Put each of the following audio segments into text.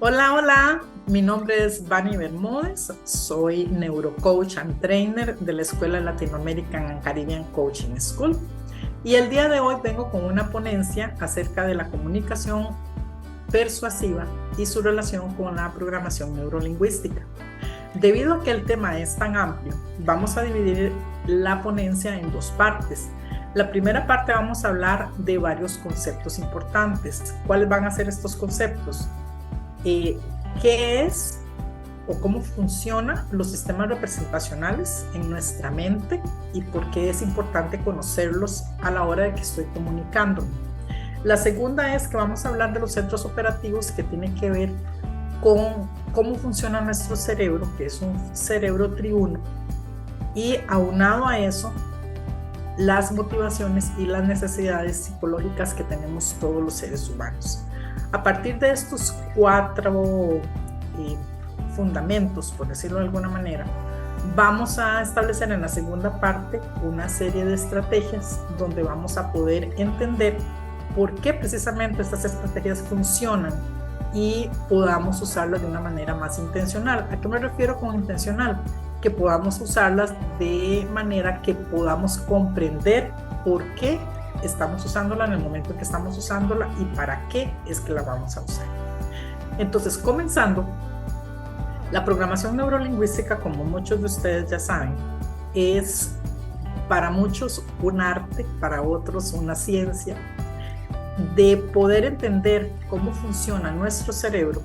Hola, hola, mi nombre es Vani Bermúdez, soy neurocoach and trainer de la Escuela Latinoamerican and Caribbean Coaching School y el día de hoy vengo con una ponencia acerca de la comunicación persuasiva y su relación con la programación neurolingüística. Debido a que el tema es tan amplio, vamos a dividir la ponencia en dos partes. La primera parte vamos a hablar de varios conceptos importantes. ¿Cuáles van a ser estos conceptos? ¿Qué es o cómo funcionan los sistemas representacionales en nuestra mente y por qué es importante conocerlos a la hora de que estoy comunicándome? La segunda es que vamos a hablar de los centros operativos que tienen que ver con cómo funciona nuestro cerebro, que es un cerebro triuno, y aunado a eso, las motivaciones y las necesidades psicológicas que tenemos todos los seres humanos. A partir de estos cuatro fundamentos, por decirlo de alguna manera, vamos a establecer en la segunda parte una serie de estrategias donde vamos a poder entender por qué precisamente estas estrategias funcionan y podamos usarlas de una manera más intencional. ¿A qué me refiero con intencional? Que podamos usarlas de manera que podamos comprender por qué estamos usándola en el momento en que estamos usándola y para qué es que la vamos a usar. Entonces, comenzando, la programación neurolingüística, como muchos de ustedes ya saben, es para muchos un arte, para otros una ciencia, de poder entender cómo funciona nuestro cerebro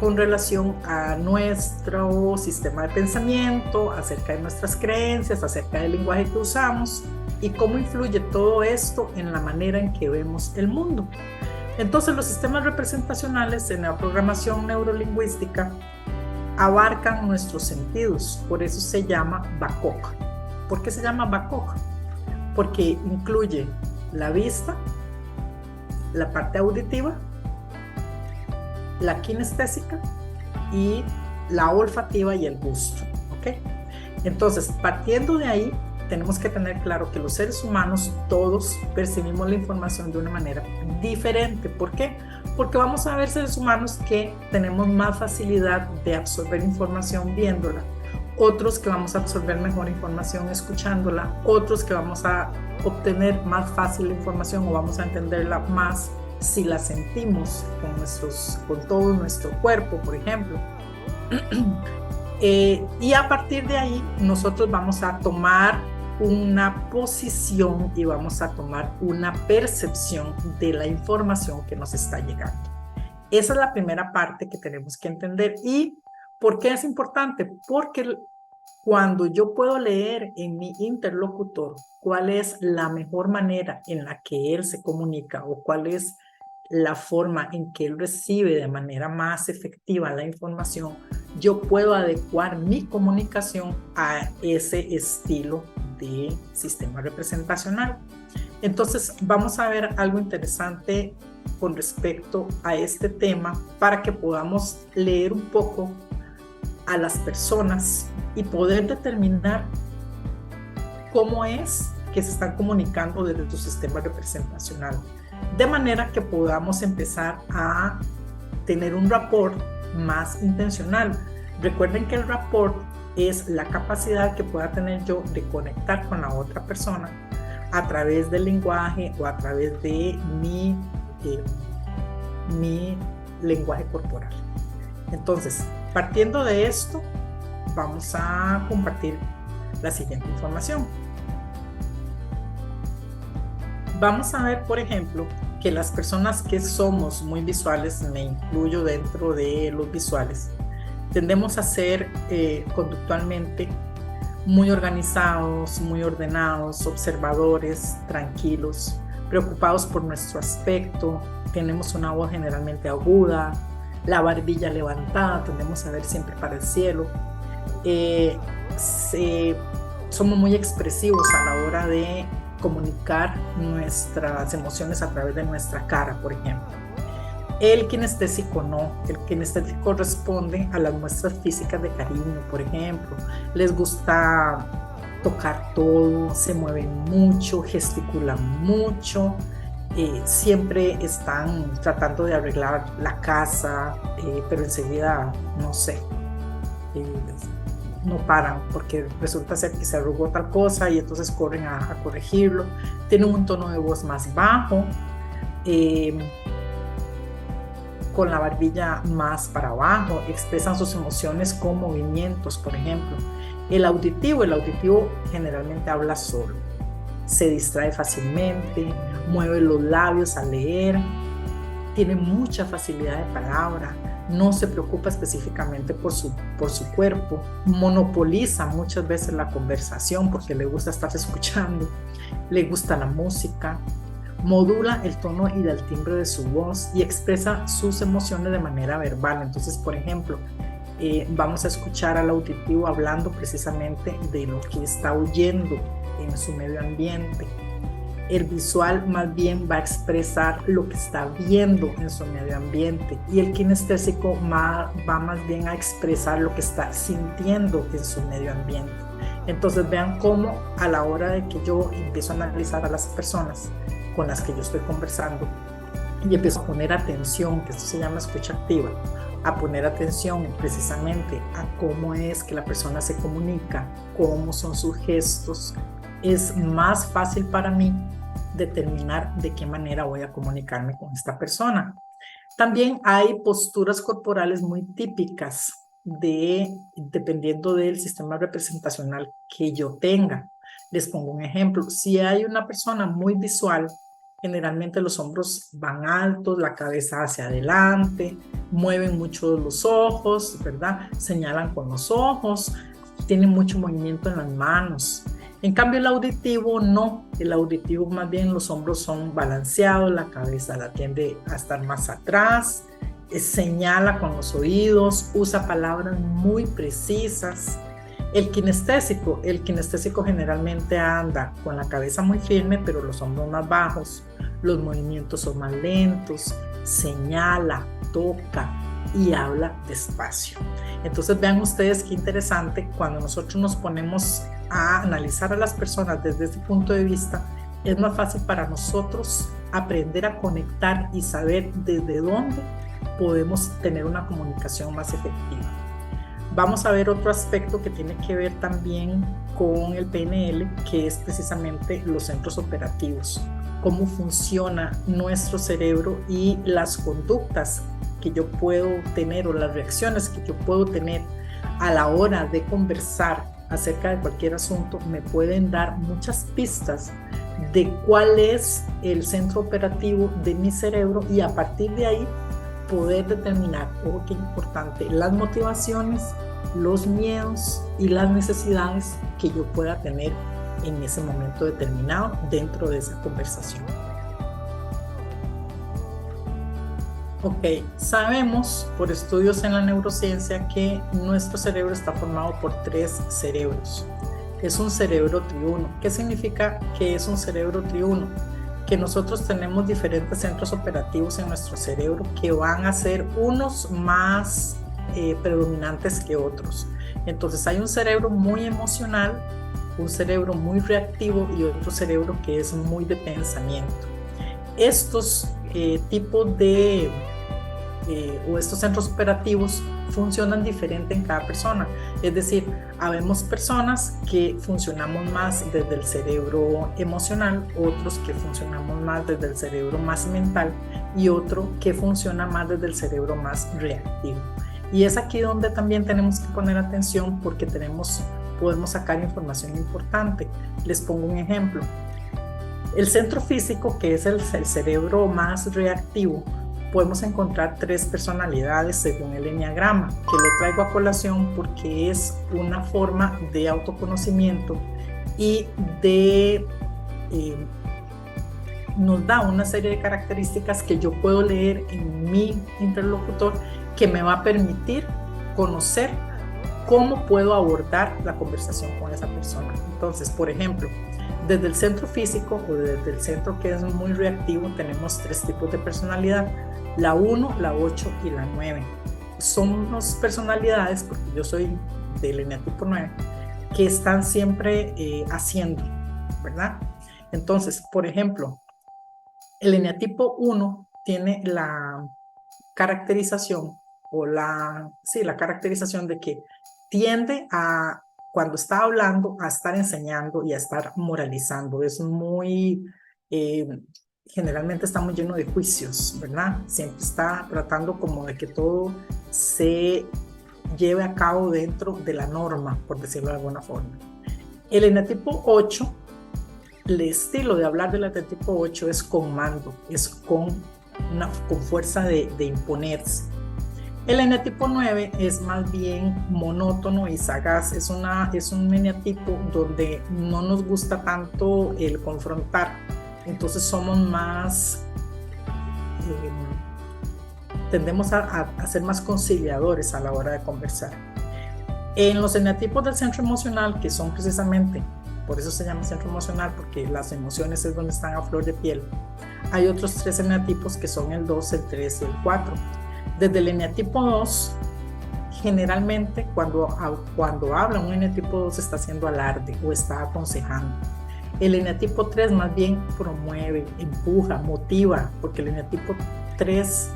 con relación a nuestro sistema de pensamiento, acerca de nuestras creencias, acerca del lenguaje que usamos y cómo influye todo esto en la manera en que vemos el mundo. Entonces, los sistemas representacionales en la programación neurolingüística abarcan nuestros sentidos, por eso se llama BACOC. ¿Por qué se llama BACOC? Porque incluye la vista, la parte auditiva, la kinestésica y la olfativa y el gusto, ¿ok? Entonces, partiendo de ahí, tenemos que tener claro que los seres humanos todos percibimos la información de una manera diferente. ¿Por qué? Porque vamos a ver seres humanos que tenemos más facilidad de absorber información viéndola, otros que vamos a absorber mejor información escuchándola, otros que vamos a obtener más fácil la información o vamos a entenderla más si la sentimos con todo nuestro cuerpo, por ejemplo. Y a partir de ahí nosotros vamos a tomar una posición y vamos a tomar una percepción de la información que nos está llegando. Esa es la primera parte que tenemos que entender. ¿Y por qué es importante? Porque cuando yo puedo leer en mi interlocutor cuál es la mejor manera en la que él se comunica o cuál es la forma en que él recibe de manera más efectiva la información, yo puedo adecuar mi comunicación a ese estilo de sistema representacional. Entonces, vamos a ver algo interesante con respecto a este tema para que podamos leer un poco a las personas y poder determinar cómo es que se están comunicando desde tu sistema representacional, de manera que podamos empezar a tener un rapport más intencional. Recuerden que el rapport es la capacidad que pueda tener yo de conectar con la otra persona a través del lenguaje o a través de mi lenguaje corporal. Entonces, partiendo de esto, vamos a compartir la siguiente información. Vamos a ver, por ejemplo, que las personas que somos muy visuales, me incluyo dentro de los visuales, tendemos a ser conductualmente muy organizados, muy ordenados, observadores, tranquilos, preocupados por nuestro aspecto, tenemos una voz generalmente aguda, la barbilla levantada, tendemos a ver siempre para el cielo, somos muy expresivos a la hora de comunicar nuestras emociones a través de nuestra cara, por ejemplo. El kinestésico no, el kinestésico responde a las muestras físicas de cariño, por ejemplo. Les gusta tocar todo, se mueven mucho, gesticulan mucho, siempre están tratando de arreglar la casa, pero enseguida, no sé, no paran porque resulta ser que se arrugó tal cosa y entonces corren a corregirlo. Tienen un tono de voz más bajo, con la barbilla más para abajo, expresan sus emociones con movimientos, por ejemplo. El auditivo generalmente habla solo, se distrae fácilmente, mueve los labios al leer, tiene mucha facilidad de palabra, no se preocupa específicamente por su cuerpo, monopoliza muchas veces la conversación porque le gusta estarse escuchando, le gusta la música, modula el tono y el timbre de su voz y expresa sus emociones de manera verbal. Entonces, por ejemplo, vamos a escuchar al auditivo hablando precisamente de lo que está oyendo en su medio ambiente. El visual más bien va a expresar lo que está viendo en su medio ambiente y el kinestésico va más bien a expresar lo que está sintiendo en su medio ambiente. Entonces vean cómo a la hora de que yo empiezo a analizar a las personas con las que yo estoy conversando y empiezo a poner atención, que esto se llama escucha activa, a poner atención precisamente a cómo es que la persona se comunica, cómo son sus gestos, es más fácil para mí determinar de qué manera voy a comunicarme con esta persona. También hay posturas corporales muy típicas dependiendo del sistema representacional que yo tenga. Les pongo un ejemplo. Si hay una persona muy visual, generalmente los hombros van altos, la cabeza hacia adelante, mueven mucho los ojos, ¿verdad? Señalan con los ojos, tienen mucho movimiento en las manos. En cambio, el auditivo no. El auditivo más bien los hombros son balanceados, la cabeza la tiende a estar más atrás, señala con los oídos, usa palabras muy precisas. El kinestésico generalmente anda con la cabeza muy firme, pero los hombros más bajos, los movimientos son más lentos, señala, toca y habla despacio. Entonces vean ustedes qué interesante, cuando nosotros nos ponemos a analizar a las personas desde este punto de vista, es más fácil para nosotros aprender a conectar y saber desde dónde podemos tener una comunicación más efectiva. Vamos a ver otro aspecto que tiene que ver también con el PNL, que es precisamente los centros operativos, cómo funciona nuestro cerebro y las conductas que yo puedo tener o las reacciones que yo puedo tener a la hora de conversar acerca de cualquier asunto me pueden dar muchas pistas de cuál es el centro operativo de mi cerebro y a partir de ahí poder determinar, ojo qué importante, las motivaciones, los miedos y las necesidades que yo pueda tener en ese momento determinado dentro de esa conversación. Ok, sabemos por estudios en la neurociencia que nuestro cerebro está formado por 3 cerebros. Es un cerebro triuno. ¿Qué significa que es un cerebro triuno? Que nosotros tenemos diferentes centros operativos en nuestro cerebro que van a ser unos más predominantes que otros. Entonces hay un cerebro muy emocional, un cerebro muy reactivo y otro cerebro que es muy de pensamiento. Estos tipos de o estos centros operativos funcionan diferente en cada persona. Es decir, habemos personas que funcionamos más desde el cerebro emocional, otros que funcionamos más desde el cerebro más mental y otro que funciona más desde el cerebro más reactivo. Y es aquí donde también tenemos que poner atención porque podemos sacar información importante. Les pongo un ejemplo. El centro físico, que es el cerebro más reactivo, podemos encontrar 3 personalidades según el enneagrama, que lo traigo a colación porque es una forma de autoconocimiento y nos da una serie de características que yo puedo leer en mi interlocutor que me va a permitir conocer cómo puedo abordar la conversación con esa persona. Entonces, por ejemplo, desde el centro físico o desde el centro que es muy reactivo tenemos 3 tipos de personalidad, la 1, la 8 y la 9. Somos personalidades, porque yo soy del eneatipo 9, que están siempre haciendo, ¿verdad? Entonces, por ejemplo, El eneatipo 1 tiene la caracterización la caracterización de que tiende a, cuando está hablando, a estar enseñando y a estar moralizando. Es muy, generalmente está muy lleno de juicios, ¿verdad? Siempre está tratando como de que todo se lleve a cabo dentro de la norma, por decirlo de alguna forma. El eneatipo 8, el estilo de hablar del eneatipo 8 es con mando, es con fuerza de imponerse. El eneatipo 9 es más bien monótono y sagaz, es un eneatipo donde no nos gusta tanto el confrontar, entonces somos más, tendemos a ser más conciliadores a la hora de conversar. En los eneatipos del centro emocional, que son precisamente, por eso se llama centro emocional, porque las emociones es donde están a flor de piel, hay otros 3 eneatipos que son el 2, el 3 y el 4. Desde el eneatipo 2, generalmente cuando habla un eneatipo 2 está haciendo alarde o está aconsejando. El eneatipo 3 más bien promueve, empuja, motiva, porque el eneatipo 3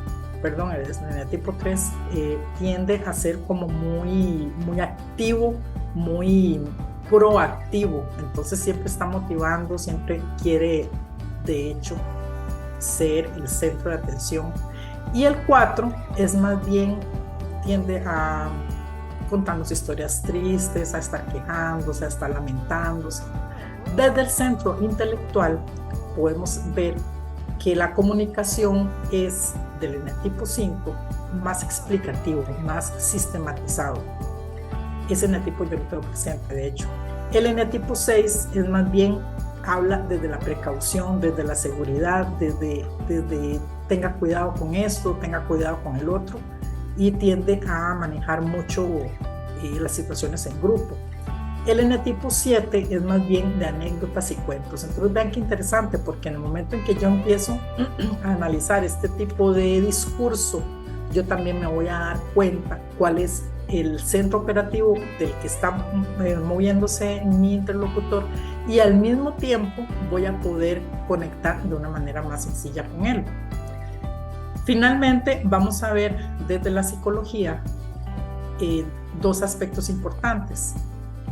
tiende a ser como muy, muy activo, muy proactivo, entonces siempre está motivando, siempre quiere, de hecho, ser el centro de atención. Y el 4 es más bien, tiende a contarnos historias tristes, a estar quejándose, a estar lamentándose. Desde el centro intelectual podemos ver que la comunicación es del eneatipo 5 más explicativo, más sistematizado. Ese eneatipo yo lo tengo presente, de hecho. El eneatipo 6 es más bien, habla desde la precaución, desde la seguridad, desde tenga cuidado con esto, tenga cuidado con el otro, y tiende a manejar mucho las situaciones en grupo. El eneatipo 7 es más bien de anécdotas y cuentos. Entonces vean qué interesante, porque en el momento en que yo empiezo a analizar este tipo de discurso, yo también me voy a dar cuenta cuál es el centro operativo del que está moviéndose mi interlocutor, y al mismo tiempo voy a poder conectar de una manera más sencilla con él. Finalmente, vamos a ver desde la psicología 2 aspectos importantes: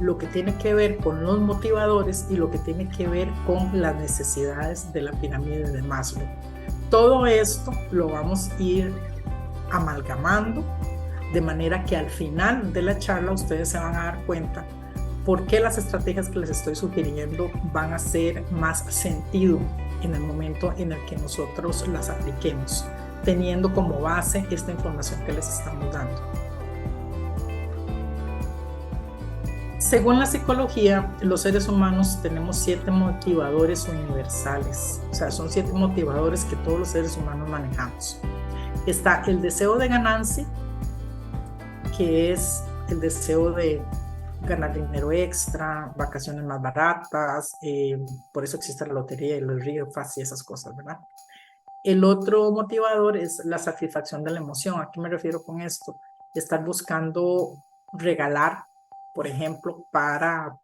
lo que tiene que ver con los motivadores y lo que tiene que ver con las necesidades de la pirámide de Maslow. Todo esto lo vamos a ir amalgamando de manera que al final de la charla ustedes se van a dar cuenta por qué las estrategias que les estoy sugiriendo van a hacer más sentido en el momento en el que nosotros las apliquemos, teniendo como base esta información que les estamos dando. Según la psicología, los seres humanos tenemos 7 motivadores universales, o sea, son 7 motivadores que todos los seres humanos manejamos. Está el deseo de ganancia, que es el deseo de ganar dinero extra, vacaciones más baratas, por eso existe la lotería y los rifas y esas cosas, ¿verdad? El otro motivador es la satisfacción de la emoción. ¿A qué me refiero con esto? Estar buscando regalar, por ejemplo, para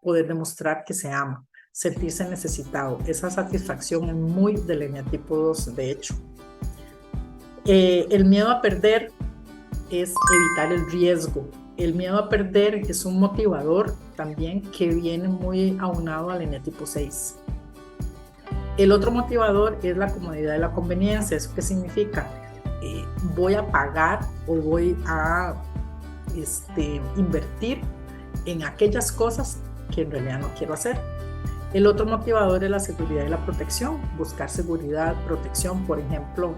poder demostrar que se ama, sentirse necesitado. Esa satisfacción es muy del eneatipo 2, de hecho. El miedo a perder es evitar el riesgo. El miedo a perder es un motivador también que viene muy aunado al eneatipo 6. El otro motivador es la comodidad y la conveniencia. ¿Eso qué significa? Voy a pagar o voy a invertir en aquellas cosas que en realidad no quiero hacer. El otro motivador es la seguridad y la protección. Buscar seguridad, protección, por ejemplo,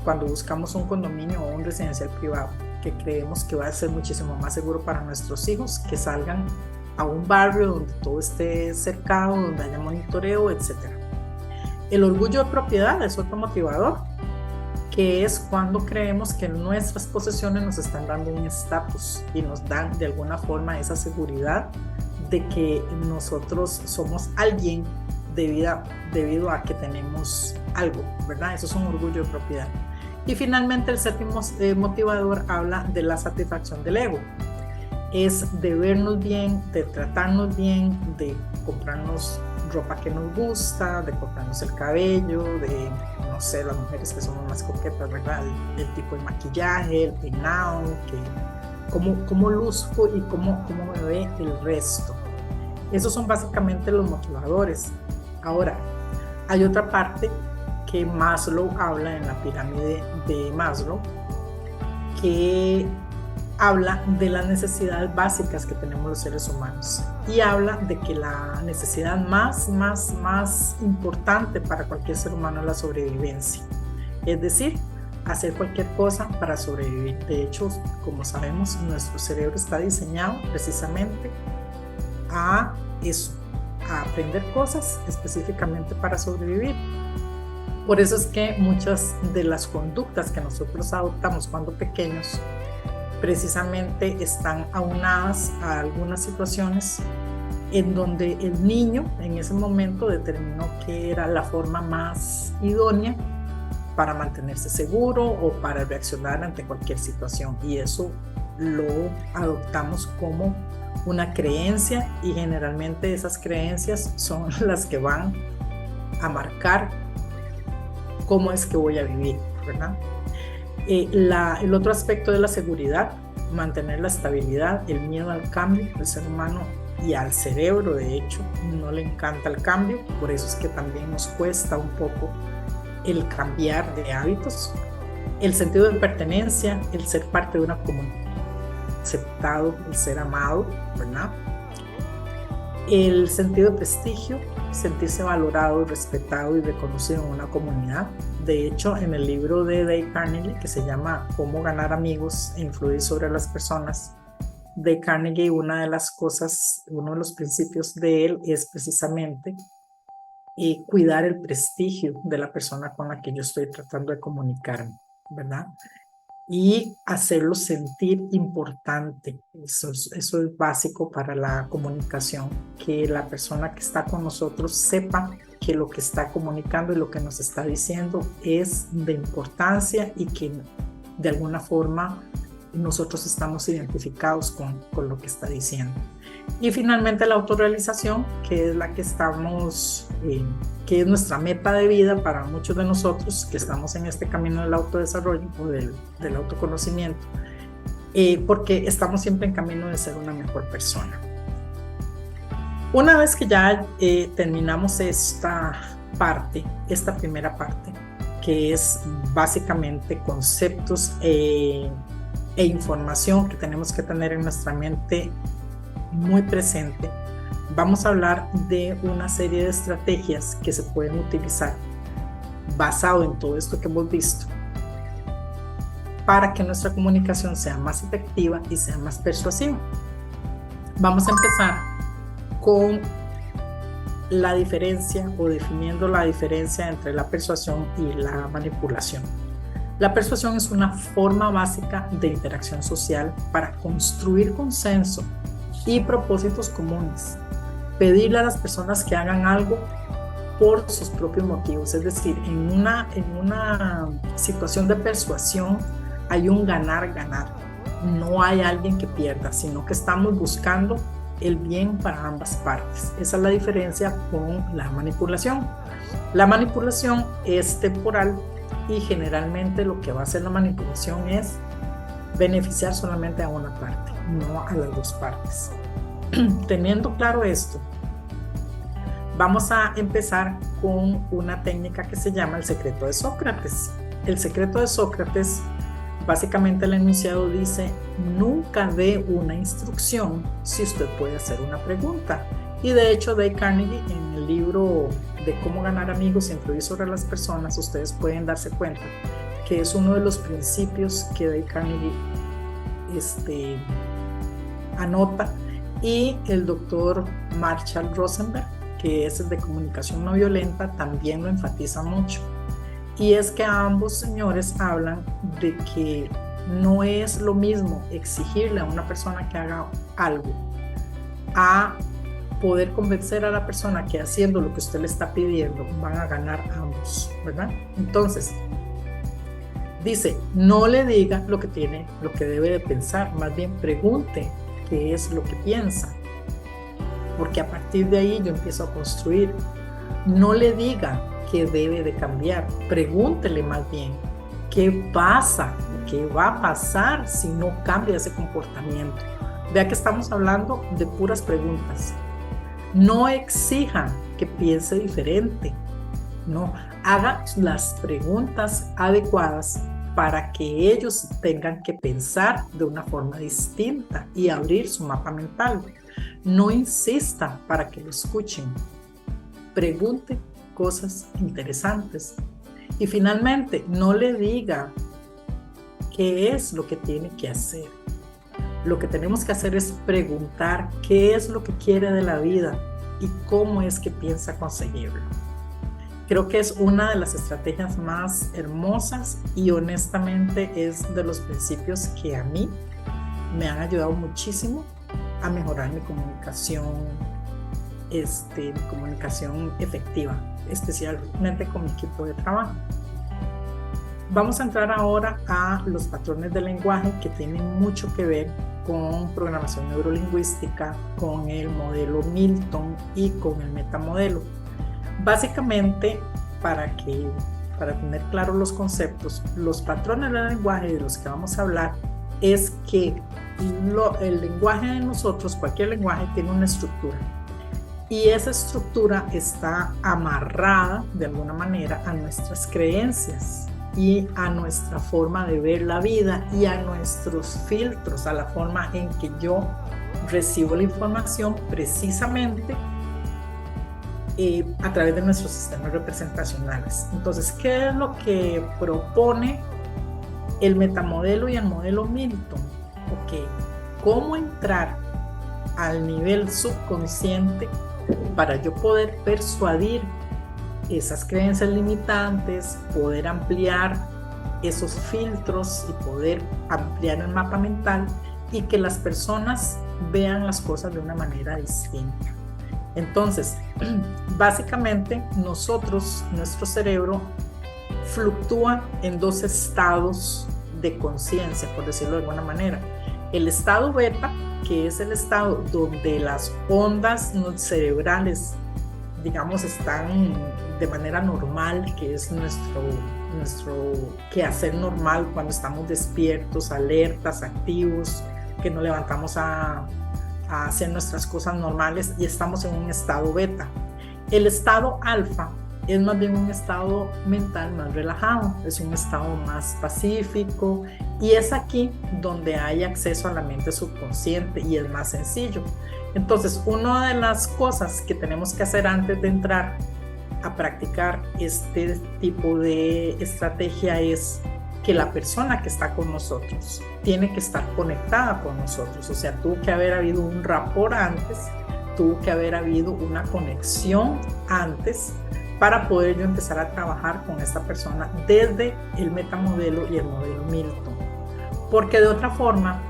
cuando buscamos un condominio o un residencial privado, que creemos que va a ser muchísimo más seguro para nuestros hijos que salgan a un barrio donde todo esté cercado, donde haya monitoreo, etc. El orgullo de propiedad es otro motivador, que es cuando creemos que nuestras posesiones nos están dando un estatus y nos dan de alguna forma esa seguridad de que nosotros somos alguien debido a que tenemos algo, ¿verdad? Eso es un orgullo de propiedad. Y finalmente el séptimo motivador habla de la satisfacción del ego. Es de vernos bien, de tratarnos bien, de comprarnos ropa que nos gusta, de cortarnos el cabello, de, no sé, las mujeres que somos más coquetas, ¿verdad? El tipo de maquillaje, el peinado, cómo luzco y cómo me ve el resto. Esos son básicamente los motivadores. Ahora, hay otra parte que Maslow habla en la pirámide de Maslow, que habla de las necesidades básicas que tenemos los seres humanos y habla de que la necesidad más importante para cualquier ser humano es la sobrevivencia. Es decir, hacer cualquier cosa para sobrevivir. De hecho, como sabemos, nuestro cerebro está diseñado precisamente a eso, a aprender cosas específicamente para sobrevivir. Por eso es que muchas de las conductas que nosotros adoptamos cuando pequeños precisamente están aunadas a algunas situaciones en donde el niño en ese momento determinó que era la forma más idónea para mantenerse seguro o para reaccionar ante cualquier situación, y eso lo adoptamos como una creencia, y generalmente esas creencias son las que van a marcar cómo es que voy a vivir, ¿verdad? El otro aspecto de la seguridad, mantener la estabilidad, el miedo al cambio. El ser humano y al cerebro, de hecho, no le encanta el cambio, por eso es que también nos cuesta un poco el cambiar de hábitos. El sentido de pertenencia, el ser parte de una comunidad, aceptado, el ser amado, ¿verdad? El sentido de prestigio, sentirse valorado, respetado y reconocido en una comunidad. De hecho, en el libro de Dale Carnegie, que se llama Cómo ganar amigos e influir sobre las personas, de Carnegie, una de las cosas, uno de los principios de él es precisamente cuidar el prestigio de la persona con la que yo estoy tratando de comunicarme, ¿verdad? Y hacerlo sentir importante. Eso es básico para la comunicación, que la persona que está con nosotros sepa que lo que está comunicando y lo que nos está diciendo es de importancia y que de alguna forma nosotros estamos identificados con lo que está diciendo. Y finalmente la autorrealización, que es la que estamos, que es nuestra meta de vida para muchos de nosotros que estamos en este camino del autodesarrollo o del autoconocimiento, porque estamos siempre en camino de ser una mejor persona. Una vez que ya terminamos esta primera parte, que es básicamente conceptos e información que tenemos que tener en nuestra mente muy presente, vamos a hablar de una serie de estrategias que se pueden utilizar basado en todo esto que hemos visto para que nuestra comunicación sea más efectiva y sea más persuasiva. Vamos a empezar con la diferencia o definiendo la diferencia entre la persuasión y la manipulación. La persuasión es una forma básica de interacción social para construir consenso y propósitos comunes. Pedirle a las personas que hagan algo por sus propios motivos, es decir, en una situación de persuasión hay un ganar-ganar. No hay alguien que pierda, sino que estamos buscando el bien para ambas partes. Esa es la diferencia con la manipulación. La manipulación es temporal y generalmente lo que va a hacer la manipulación es beneficiar solamente a una parte, no a las dos partes. Teniendo claro esto, vamos a empezar con una técnica que se llama el secreto de Sócrates. El secreto de Sócrates, básicamente el enunciado dice: nunca dé una instrucción si usted puede hacer una pregunta. Y de hecho, Dale Carnegie, en el libro de Cómo ganar amigos e influir sobre las personas, ustedes pueden darse cuenta que es uno de los principios que Dale Carnegie anota, y el doctor Marshall Rosenberg, que es el de comunicación no violenta, también lo enfatiza mucho. Y es que ambos señores hablan de que no es lo mismo exigirle a una persona que haga algo a poder convencer a la persona que haciendo lo que usted le está pidiendo van a ganar ambos, ¿verdad? Entonces, dice, no le diga lo que debe de pensar, más bien pregunte qué es lo que piensa. porque a partir de ahí yo empiezo a construir. No le diga que debe de cambiar, pregúntele más bien, ¿qué pasa? ¿Qué va a pasar si no cambia ese comportamiento? Vea que estamos hablando de puras preguntas. No exija que piense diferente, no, haga las preguntas adecuadas para que ellos tengan que pensar de una forma distinta y abrir su mapa mental. No insista para que lo escuchen. Pregunte cosas interesantes. Y finalmente, no le diga qué es lo que tiene que hacer. Lo que tenemos que hacer es preguntar qué es lo que quiere de la vida y cómo es que piensa conseguirlo. Creo que es una de las estrategias más hermosas y honestamente es de los principios que a mí me han ayudado muchísimo a mejorar mi comunicación efectiva, especialmente con mi equipo de trabajo. Vamos a entrar ahora a los patrones de lenguaje que tienen mucho que ver con programación neurolingüística, con el modelo Milton y con el metamodelo. Básicamente, para tener claros los conceptos, los patrones de lenguaje de los que vamos a hablar es que el lenguaje de nosotros, cualquier lenguaje, tiene una estructura. Y esa estructura está amarrada de alguna manera a nuestras creencias y a nuestra forma de ver la vida y a nuestros filtros, a la forma en que yo recibo la información precisamente a través de nuestros sistemas representacionales. Entonces, ¿qué es lo que propone el metamodelo y el modelo Milton? ¿Cómo entrar al nivel subconsciente para yo poder persuadir esas creencias limitantes, poder ampliar esos filtros y poder ampliar el mapa mental y que las personas vean las cosas de una manera distinta? Entonces, básicamente nuestro cerebro fluctúa en dos estados de conciencia, por decirlo de alguna manera. El estado beta, que es el estado donde las ondas cerebrales, digamos, están de manera normal, que es nuestro quehacer normal cuando estamos despiertos, alertas, activos, que nos levantamos a hacer nuestras cosas normales y estamos en un estado beta. El estado alfa es más bien un estado mental más relajado, es un estado más pacífico y es aquí donde hay acceso a la mente subconsciente y es más sencillo. Entonces, una de las cosas que tenemos que hacer antes de entrar a practicar este tipo de estrategia es que la persona que está con nosotros tiene que estar conectada con nosotros, o sea, tuvo que haber habido un rapport antes, tuvo que haber habido una conexión antes para poder yo empezar a trabajar con esta persona desde el metamodelo y el modelo Milton, porque de otra forma,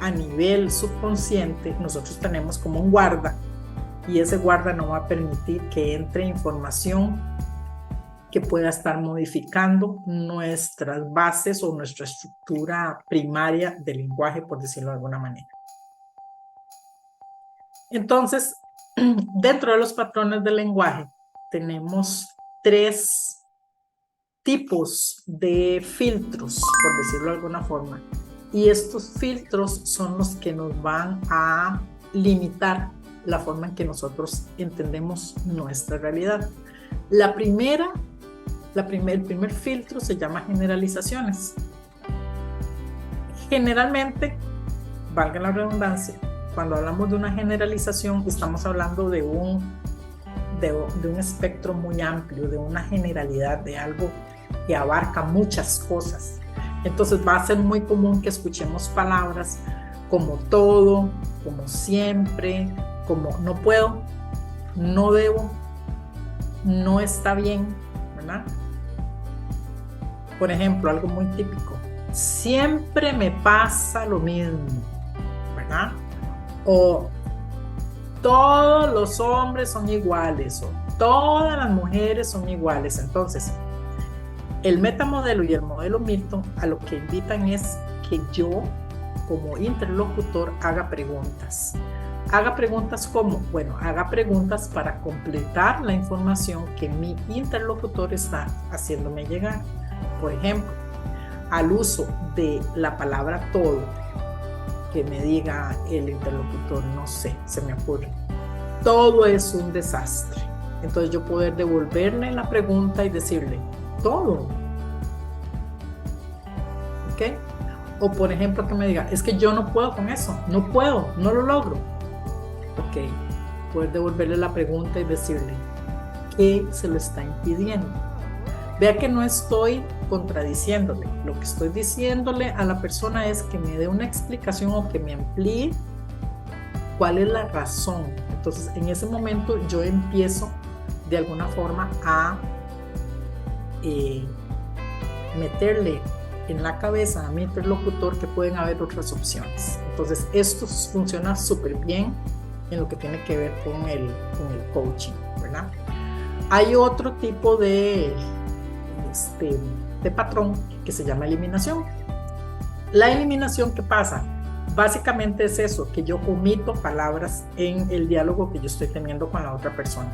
a nivel subconsciente, nosotros tenemos como un guarda y ese guarda no va a permitir que entre información que pueda estar modificando nuestras bases o nuestra estructura primaria del lenguaje, por decirlo de alguna manera. Entonces, dentro de los patrones del lenguaje, tenemos 3 tipos de filtros, por decirlo de alguna forma. Y estos filtros son los que nos van a limitar la forma en que nosotros entendemos nuestra realidad. El primer filtro se llama generalizaciones. Generalmente, valga la redundancia, cuando hablamos de una generalización, estamos hablando de un espectro muy amplio, de una generalidad, de algo que abarca muchas cosas. Entonces va a ser muy común que escuchemos palabras como todo, como siempre, como no puedo, no debo, no está bien, ¿verdad? Por ejemplo, algo muy típico, siempre me pasa lo mismo, ¿verdad? O todos los hombres son iguales, o todas las mujeres son iguales. Entonces, el metamodelo y el modelo Milton a lo que invitan es que yo, como interlocutor, haga preguntas. haga preguntas como, bueno, haga preguntas para completar la información que mi interlocutor está haciéndome llegar. Por ejemplo, al uso de la palabra todo, que me diga el interlocutor, no sé, se me ocurre, todo es un desastre. Entonces yo poder devolverle la pregunta y decirle, todo. ¿Ok? O por ejemplo que me diga, es que yo no puedo con eso, no puedo, no lo logro. Ok, poder devolverle la pregunta y decirle, ¿qué se lo está impidiendo? Vea que no estoy contradiciéndole, lo que estoy diciéndole a la persona es que me dé una explicación o que me amplíe cuál es la razón. Entonces en ese momento yo empiezo de alguna forma a meterle en la cabeza a mi interlocutor que pueden haber otras opciones. Entonces esto funciona súper bien en lo que tiene que ver con el coaching, ¿verdad? Hay otro tipo de patrón que se llama eliminación. La eliminación, ¿qué pasa? Básicamente es eso, que yo omito palabras en el diálogo que yo estoy teniendo con la otra persona.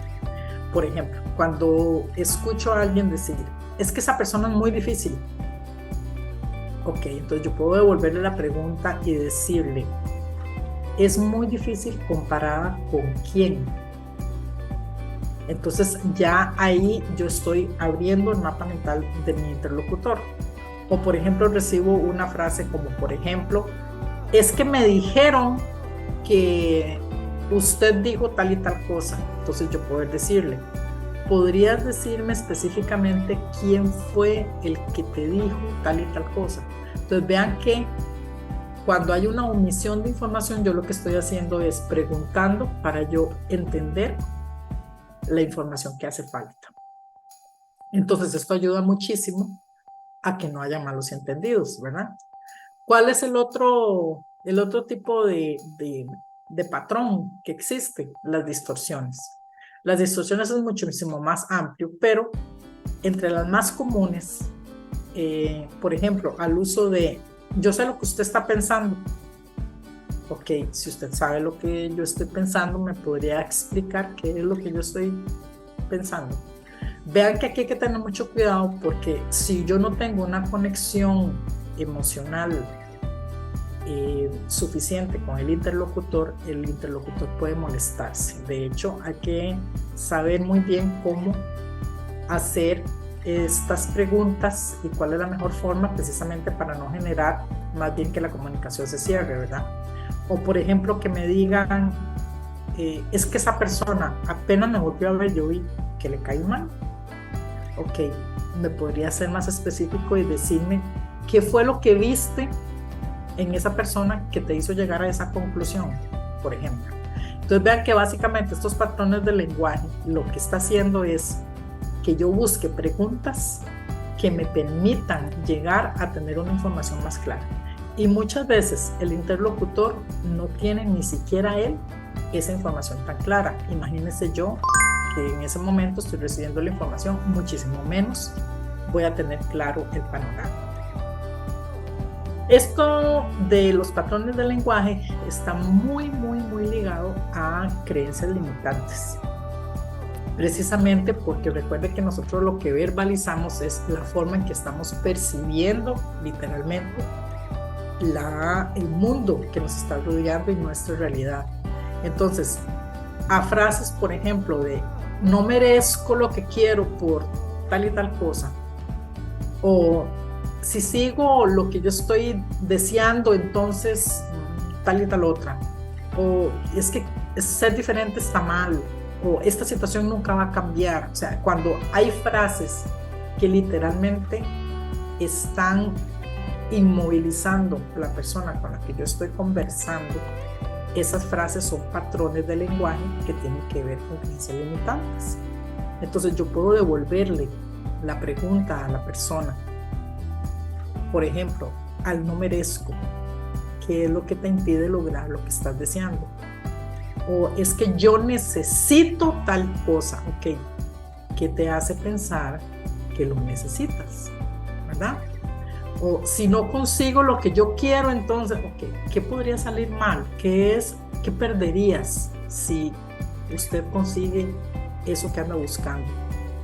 Por ejemplo, cuando escucho a alguien decir, es que esa persona es muy difícil. Ok, entonces yo puedo devolverle la pregunta y decirle, es muy difícil comparada con quién. Entonces ya ahí yo estoy abriendo el mapa mental de mi interlocutor. O por ejemplo recibo una frase como por ejemplo, es que me dijeron que usted dijo tal y tal cosa. Entonces yo puedo decirle, ¿podrías decirme específicamente quién fue el que te dijo tal y tal cosa? Entonces vean que cuando hay una omisión de información, yo lo que estoy haciendo es preguntando para yo entender la información que hace falta. Entonces esto ayuda muchísimo a que no haya malos entendidos, ¿verdad? ¿Cuál es el otro tipo de patrón que existe? Las distorsiones. Las distorsiones es muchísimo más amplio, pero entre las más comunes, por ejemplo, al uso de yo sé lo que usted está pensando. Ok, si usted sabe lo que yo estoy pensando, ¿me podría explicar qué es lo que yo estoy pensando? Vean que aquí hay que tener mucho cuidado porque si yo no tengo una conexión emocional suficiente con el interlocutor puede molestarse. De hecho, hay que saber muy bien cómo hacer estas preguntas y cuál es la mejor forma precisamente para no generar más bien que la comunicación se cierre, ¿verdad? O por ejemplo que me digan es que esa persona apenas me volvió a ver, yo vi que le caí mal. Ok, me podría ser más específico y decirme qué fue lo que viste en esa persona que te hizo llegar a esa conclusión, por ejemplo. Entonces vean que básicamente estos patrones del lenguaje lo que está haciendo es que yo busque preguntas que me permitan llegar a tener una información más clara. Y muchas veces el interlocutor no tiene ni siquiera él esa información tan clara. Imagínense yo que en ese momento estoy recibiendo la información, muchísimo menos voy a tener claro el panorama. Esto de los patrones del lenguaje está muy ligado a creencias limitantes. Precisamente porque recuerde que nosotros lo que verbalizamos es la forma en que estamos percibiendo literalmente el mundo que nos está rodeando y nuestra realidad. Entonces, a frases, por ejemplo, de no merezco lo que quiero por tal y tal cosa, o si sigo lo que yo estoy deseando, entonces tal y tal otra, o es que ser diferente está mal, o esta situación nunca va a cambiar. O sea, cuando hay frases que literalmente están inmovilizando a la persona con la que yo estoy conversando, esas frases son patrones de lenguaje que tienen que ver con creencias limitantes. Entonces yo puedo devolverle la pregunta a la persona. Por ejemplo, al no merezco, ¿qué es lo que te impide lograr lo que estás deseando? O es que yo necesito tal cosa, ok, ¿qué te hace pensar que lo necesitas? ¿Verdad? O si no consigo lo que yo quiero, entonces, ok, ¿qué podría salir mal? ¿Qué es ¿qué perderías si usted consigue eso que anda buscando?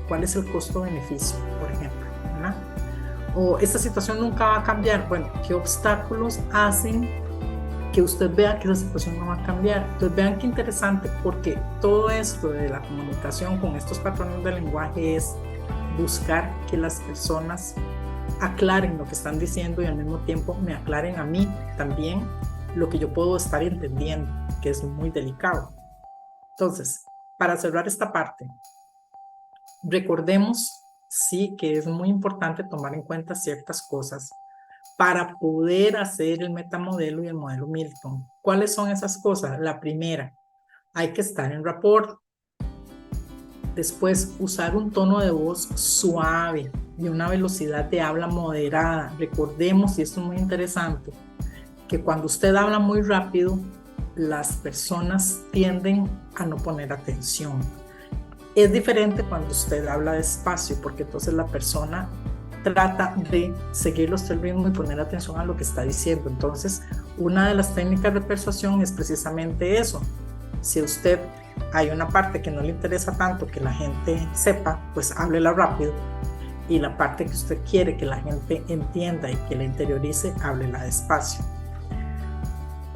¿Cuál es el costo-beneficio, por ejemplo? ¿Verdad? O esta situación nunca va a cambiar. Bueno, ¿qué obstáculos hacen que usted vea que esa situación no va a cambiar? Entonces vean qué interesante, porque todo esto de la comunicación con estos patrones de lenguaje es buscar que las personas aclaren lo que están diciendo y al mismo tiempo me aclaren a mí también lo que yo puedo estar entendiendo, que es muy delicado. Entonces, para cerrar esta parte, recordemos sí que es muy importante tomar en cuenta ciertas cosas para poder hacer el metamodelo y el modelo Milton. ¿Cuáles son esas cosas? La primera, hay que estar en rapport. Después, usar un tono de voz suave y una velocidad de habla moderada. Recordemos, y esto es muy interesante, que cuando usted habla muy rápido, las personas tienden a no poner atención. Es diferente cuando usted habla despacio, porque entonces la persona trata de seguirlo hasta el ritmo y poner atención a lo que está diciendo. Entonces, una de las técnicas de persuasión es precisamente eso. Si a usted hay una parte que no le interesa tanto que la gente sepa, pues háblela rápido. Y la parte que usted quiere que la gente entienda y que la interiorice, háblela despacio.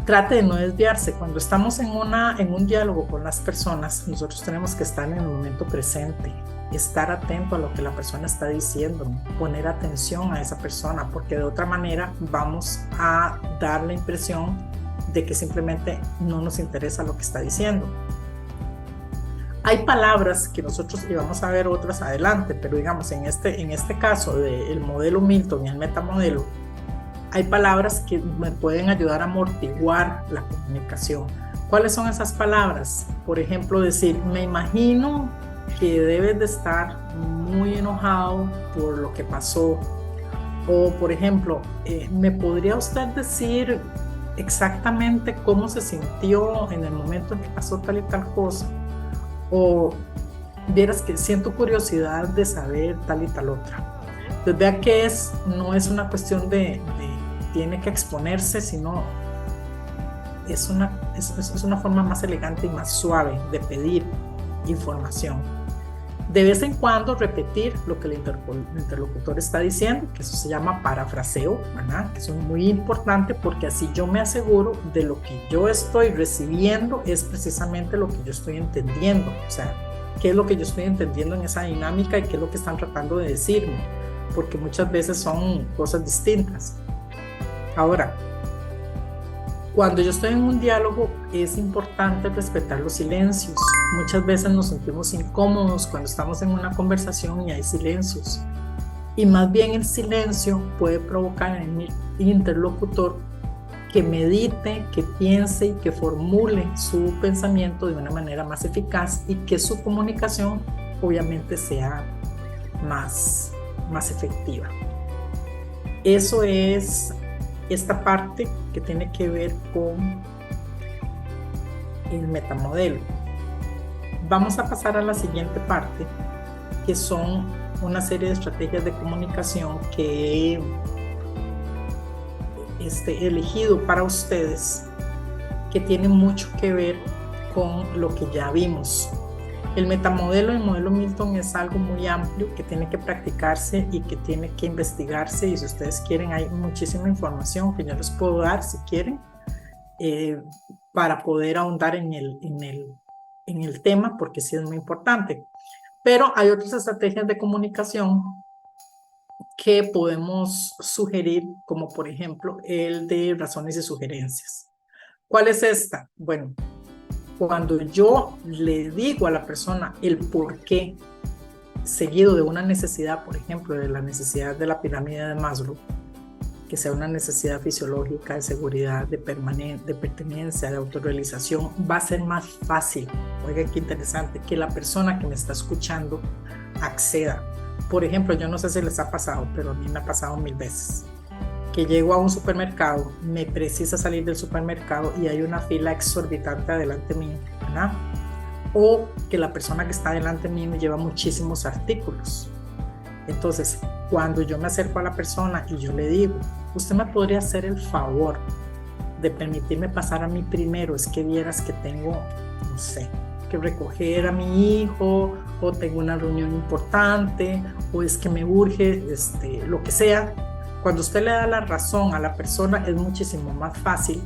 Trate de no desviarse. Cuando estamos en un diálogo con las personas, nosotros tenemos que estar en el momento presente, estar atento a lo que la persona está diciendo, poner atención a esa persona, porque de otra manera vamos a dar la impresión de que simplemente no nos interesa lo que está diciendo. Hay palabras que nosotros, y vamos a ver otras adelante, pero digamos en este caso del modelo Milton y el metamodelo, hay palabras que me pueden ayudar a amortiguar la comunicación. ¿Cuáles son esas palabras? Por ejemplo, decir, me imagino que debes de estar muy enojado por lo que pasó. O, por ejemplo, ¿me podría usted decir exactamente cómo se sintió en el momento en que pasó tal y tal cosa? O, vieras que siento curiosidad de saber tal y tal otra. Entonces, vea que no es una cuestión de tiene que exponerse, sino es una forma más elegante y más suave de pedir información. De vez en cuando repetir lo que el interlocutor está diciendo, que eso se llama parafraseo, ¿verdad? Que eso es muy importante porque así yo me aseguro de lo que yo estoy recibiendo es precisamente lo que yo estoy entendiendo. O sea, qué es lo que yo estoy entendiendo en esa dinámica y qué es lo que están tratando de decirme, porque muchas veces son cosas distintas. Ahora, cuando yo estoy en un diálogo es importante respetar los silencios. Muchas veces nos sentimos incómodos cuando estamos en una conversación y hay silencios. Y más bien el silencio puede provocar en el interlocutor que medite, que piense y que formule su pensamiento de una manera más eficaz y que su comunicación obviamente sea más efectiva. Eso es esta parte que tiene que ver con el metamodelo. Vamos a pasar a la siguiente parte, que son una serie de estrategias de comunicación que he elegido para ustedes, que tienen mucho que ver con lo que ya vimos. El metamodelo y el modelo Milton es algo muy amplio que tiene que practicarse y que tiene que investigarse, y si ustedes quieren hay muchísima información que yo les puedo dar si quieren para poder ahondar en el tema, porque sí es muy importante. Pero hay otras estrategias de comunicación que podemos sugerir, como por ejemplo el de razones y sugerencias. ¿Cuál es esta? Bueno, cuando yo le digo a la persona el por qué, seguido de una necesidad, por ejemplo, de la necesidad de la pirámide de Maslow, que sea una necesidad fisiológica de seguridad, de pertenencia, de autorrealización, va a ser más fácil, oigan qué interesante, que la persona que me está escuchando acceda. Por ejemplo, yo no sé si les ha pasado, pero a mí me ha pasado 1000 veces. Que llego a un supermercado, me precisa salir del supermercado y hay una fila exorbitante adelante mío, ¿verdad? O que la persona que está delante mío me lleva muchísimos artículos. Entonces, cuando yo me acerco a la persona y yo le digo, usted me podría hacer el favor de permitirme pasar a mí primero, es que vieras que tengo, no sé, que recoger a mi hijo, o tengo una reunión importante, o es que me urge, lo que sea. Cuando usted le da la razón a la persona, es muchísimo más fácil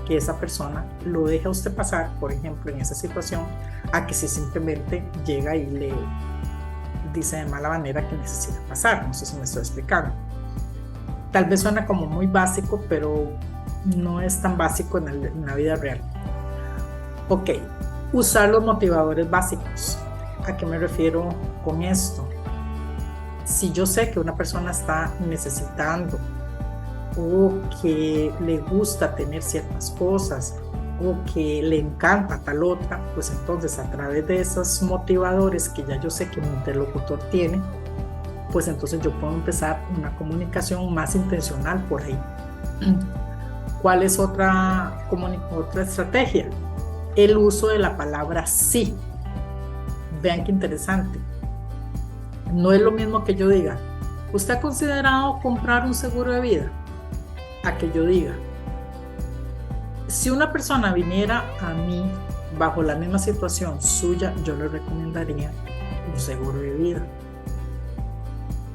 que esa persona lo deje a usted pasar, por ejemplo, en esa situación, a que si simplemente llega y le dice de mala manera que necesita pasar. No sé si me estoy explicando. Tal vez suena como muy básico, pero no es tan básico en la vida real. Ok, usar los motivadores básicos. ¿A qué me refiero con esto? Si yo sé que una persona está necesitando o que le gusta tener ciertas cosas o que le encanta tal otra, pues entonces a través de esos motivadores que ya yo sé que mi interlocutor tiene, pues entonces yo puedo empezar una comunicación más intencional por ahí. ¿Cuál es otra estrategia? El uso de la palabra sí. Vean qué interesante. No es lo mismo que yo diga, ¿usted ha considerado comprar un seguro de vida? A que yo diga, si una persona viniera a mí bajo la misma situación suya, yo le recomendaría un seguro de vida.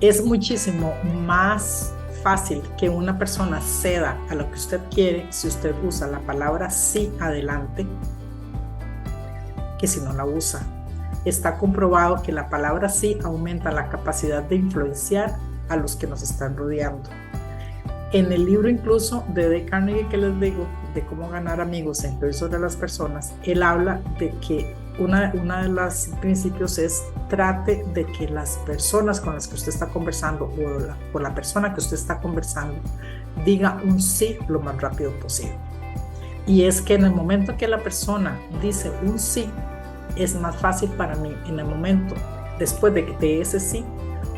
Es muchísimo más fácil que una persona ceda a lo que usted quiere si usted usa la palabra sí adelante que si no la usa. Está comprobado que la palabra sí aumenta la capacidad de influenciar a los que nos están rodeando. En el libro incluso de Dale Carnegie que les digo, de cómo ganar amigos e influir sobre las personas, él habla de que una de los principios es trate de que las personas con las que usted está conversando o con la persona que usted está conversando diga un sí lo más rápido posible. Y es que en el momento que la persona dice un sí, es más fácil para mí en el momento, después de ese sí,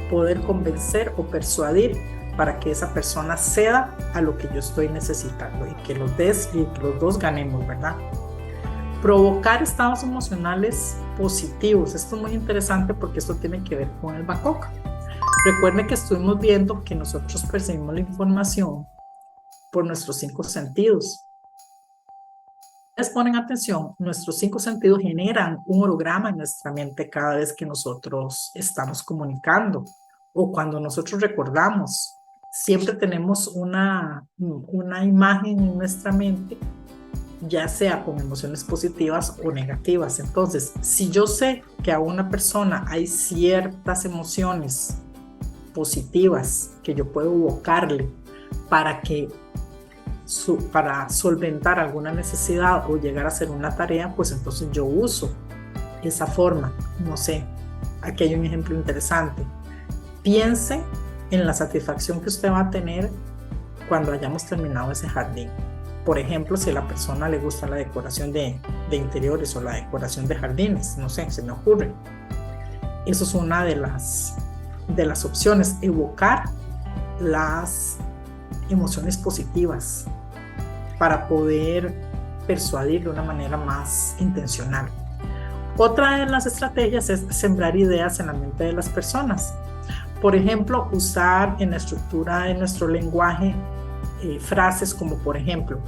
poder convencer o persuadir para que esa persona ceda a lo que yo estoy necesitando y que los dos ganemos, ¿verdad? Provocar estados emocionales positivos. Esto es muy interesante porque esto tiene que ver con el BACOC. Recuerden que estuvimos viendo que nosotros percibimos la información por nuestros 5 sentidos. Ponen atención, nuestros 5 sentidos generan un holograma en nuestra mente cada vez que nosotros estamos comunicando o cuando nosotros recordamos. Siempre tenemos una imagen en nuestra mente, ya sea con emociones positivas o negativas. Entonces, si yo sé que a una persona hay ciertas emociones positivas que yo puedo evocarle para solventar alguna necesidad o llegar a hacer una tarea, pues entonces yo uso esa forma. No sé, aquí hay un ejemplo interesante. Piense en la satisfacción que usted va a tener cuando hayamos terminado ese jardín. Por ejemplo, si a la persona le gusta la decoración de interiores o la decoración de jardines, no sé, se me ocurre. Eso es una de las opciones, evocar las emociones positivas para poder persuadir de una manera más intencional. Otra de las estrategias es sembrar ideas en la mente de las personas. Por ejemplo, usar en la estructura de nuestro lenguaje frases como, por ejemplo,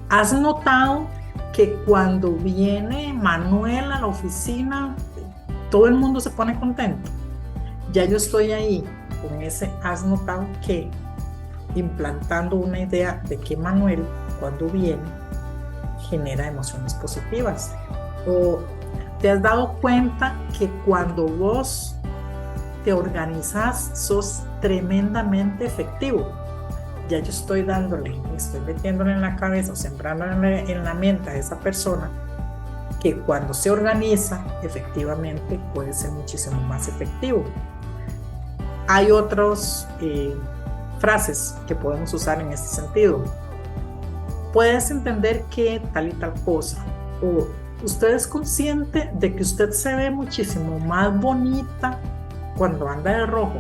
¿has notado que cuando viene Manuel a la oficina, todo el mundo se pone contento? Ya yo estoy ahí con ese ¿has notado que? Implantando una idea de que Manuel, cuando viene, genera emociones positivas. O te has dado cuenta que cuando vos te organizas, sos tremendamente efectivo. Ya yo estoy metiéndole en la cabeza o sembrándole en la mente a esa persona que cuando se organiza, efectivamente puede ser muchísimo más efectivo. Hay otras frases que podemos usar en este sentido. Puedes entender que tal y tal cosa, o usted es consciente de que usted se ve muchísimo más bonita cuando anda de rojo.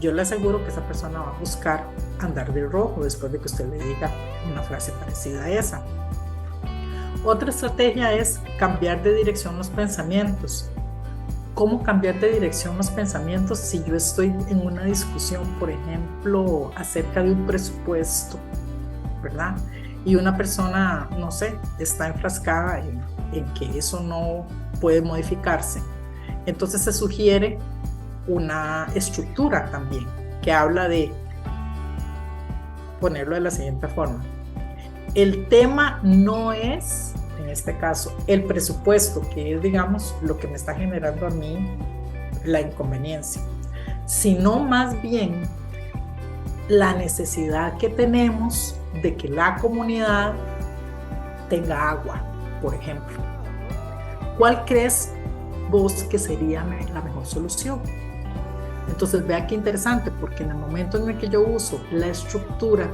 Yo le aseguro que esa persona va a buscar andar de rojo después de que usted le diga una frase parecida a esa. Otra estrategia es cambiar de dirección los pensamientos. ¿Cómo cambiar de dirección los pensamientos si yo estoy en una discusión, por ejemplo, acerca de un presupuesto, ¿verdad? y una persona, no sé, está enfrascada en que eso no puede modificarse. Entonces se sugiere una estructura también que habla de ponerlo de la siguiente forma. El tema no es, en este caso, el presupuesto, que es, digamos, lo que me está generando a mí la inconveniencia, sino más bien la necesidad que tenemos de que la comunidad tenga agua, por ejemplo. ¿Cuál crees vos que sería la mejor solución? Entonces, vea qué interesante, porque en el momento en el que yo uso la estructura,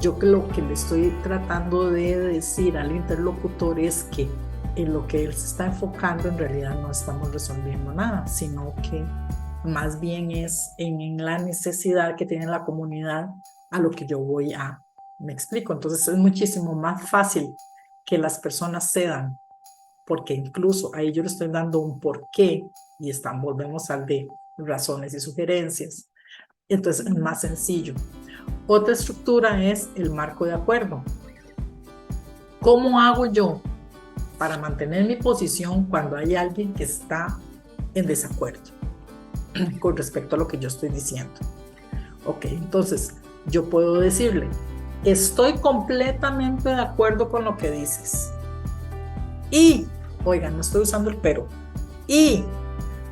yo lo que le estoy tratando de decir al interlocutor es que en lo que él se está enfocando en realidad no estamos resolviendo nada, sino que más bien es en la necesidad que tiene la comunidad a lo que yo voy a, me explico. Entonces es muchísimo más fácil que las personas cedan, porque incluso ahí yo le estoy dando un porqué y volvemos al de razones y sugerencias. Entonces es más sencillo. Otra estructura es el marco de acuerdo. ¿Cómo hago yo para mantener mi posición cuando hay alguien que está en desacuerdo con respecto a lo que yo estoy diciendo? Ok, entonces yo puedo decirle, estoy completamente de acuerdo con lo que dices. Y, oigan, no estoy usando el pero. Y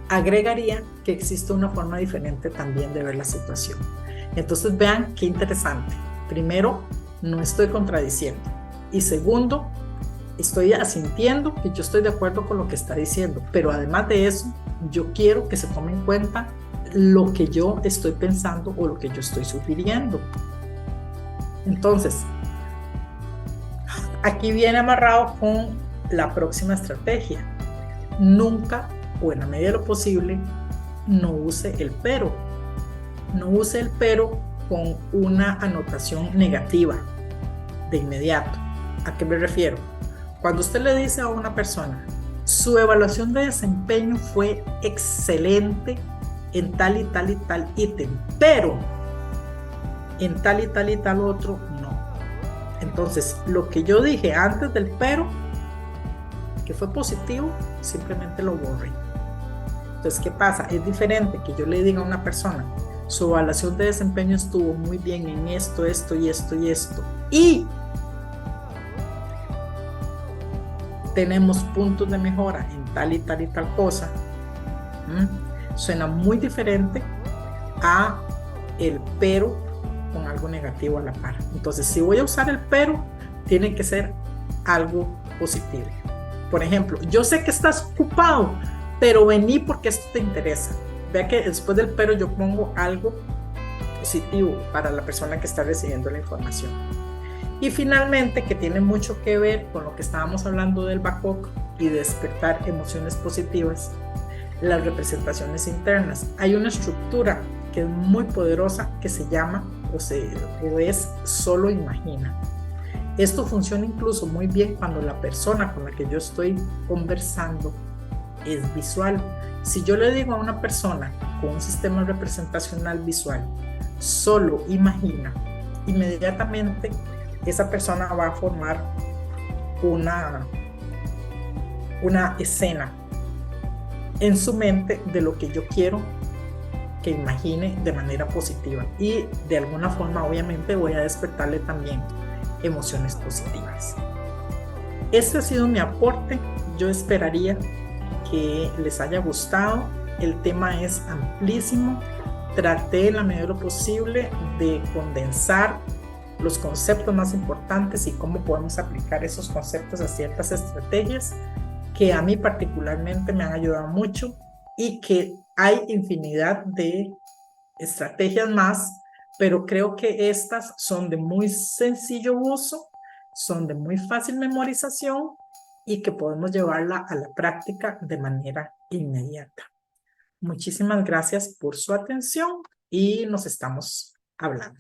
agregaría que existe una forma diferente también de ver la situación. Entonces vean qué interesante. Primero, no estoy contradiciendo. Y segundo, estoy asintiendo que yo estoy de acuerdo con lo que está diciendo. Pero además de eso, yo quiero que se tome en cuenta lo que yo estoy pensando o lo que yo estoy sugiriendo. Entonces, aquí viene amarrado con la próxima estrategia. Nunca, o en la medida de lo posible, no use el pero. No use el pero con una anotación negativa de inmediato. ¿A qué me refiero? Cuando usted le dice a una persona, su evaluación de desempeño fue excelente en tal y tal y tal ítem, pero en tal y tal y tal otro no. Entonces, lo que yo dije antes del pero, que fue positivo, simplemente lo borré. Entonces, ¿qué pasa? Es diferente que yo le diga a una persona, su evaluación de desempeño estuvo muy bien en esto, esto y esto y esto, y tenemos puntos de mejora en tal y tal y tal cosa. Suena muy diferente a el pero con algo negativo a la par. Entonces, si voy a usar el pero, tiene que ser algo positivo. Por ejemplo, yo sé que estás ocupado, pero vení porque esto te interesa. Vea que después del pero yo pongo algo positivo para la persona que está recibiendo la información. Y finalmente, que tiene mucho que ver con lo que estábamos hablando del BACOC y de despertar emociones positivas, las representaciones internas. Hay una estructura que es muy poderosa que se llama o es solo imagina. Esto funciona incluso muy bien cuando la persona con la que yo estoy conversando es visual. Si yo le digo a una persona con un sistema representacional visual, solo imagina, inmediatamente esa persona va a formar una escena en su mente de lo que yo quiero que imagine de manera positiva, y de alguna forma obviamente voy a despertarle también emociones positivas. Este ha sido mi aporte. Yo esperaría que les haya gustado. El tema es amplísimo. Traté en la medida de lo posible de condensar los conceptos más importantes y cómo podemos aplicar esos conceptos a ciertas estrategias que a mí particularmente me han ayudado mucho, y que hay infinidad de estrategias más, pero creo que estas son de muy sencillo uso, son de muy fácil memorización y que podemos llevarla a la práctica de manera inmediata. Muchísimas gracias por su atención y nos estamos hablando.